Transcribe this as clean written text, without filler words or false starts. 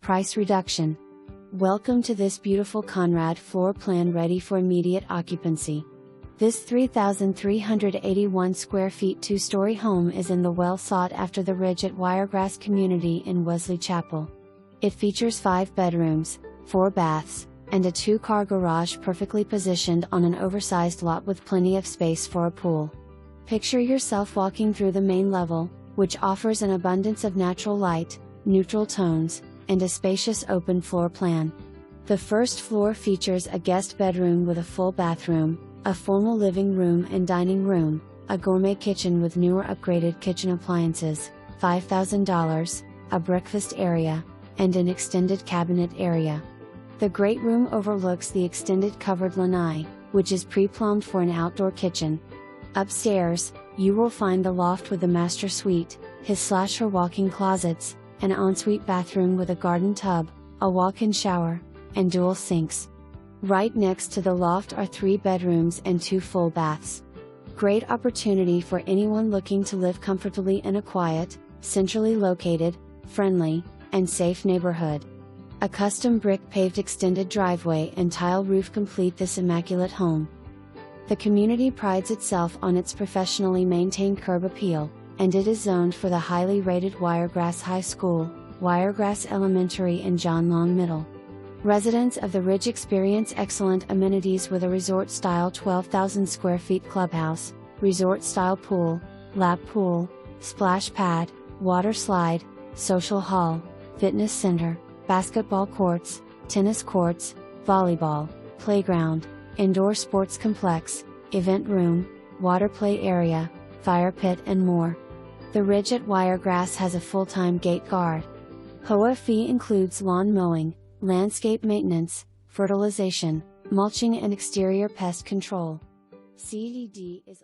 Price reduction. Welcome to this beautiful Conrad floor plan ready for immediate occupancy. This 3,381 square feet two-story home is in the well sought after the Ridge at Wiregrass community in Wesley Chapel. It features 5 bedrooms, 4 baths, and a 2-car garage perfectly positioned on an oversized lot with plenty of space for a pool. Picture yourself walking through the main level, which offers an abundance of natural light, neutral tones, and a spacious open floor plan. The first floor features a guest bedroom with a full bathroom, a formal living room and dining room, a gourmet kitchen with newer upgraded kitchen appliances, $5,000, a breakfast area, and an extended cabinet area. The great room overlooks the extended covered lanai, which is pre-plumbed for an outdoor kitchen. Upstairs, you will find the loft with the master suite, his/her walk-in closets, an ensuite bathroom with a garden tub, a walk-in shower, and dual sinks. Right next to the loft are 3 bedrooms and 2 full baths. Great opportunity for anyone looking to live comfortably in a quiet, centrally located, friendly, and safe neighborhood. A custom brick-paved extended driveway and tile roof complete this immaculate home. The community prides itself on its professionally maintained curb appeal, and it is zoned for the highly rated Wiregrass High School, Wiregrass Elementary and John Long Middle. Residents of the Ridge experience excellent amenities with a resort-style 12,000 square feet clubhouse, resort-style pool, lap pool, splash pad, water slide, social hall, fitness center, basketball courts, tennis courts, volleyball, playground, indoor sports complex, event room, water play area, fire pit and more. The Ridge at Wiregrass has a full-time gate guard. HOA fee includes lawn mowing, landscape maintenance, fertilization, mulching and exterior pest control. CDD is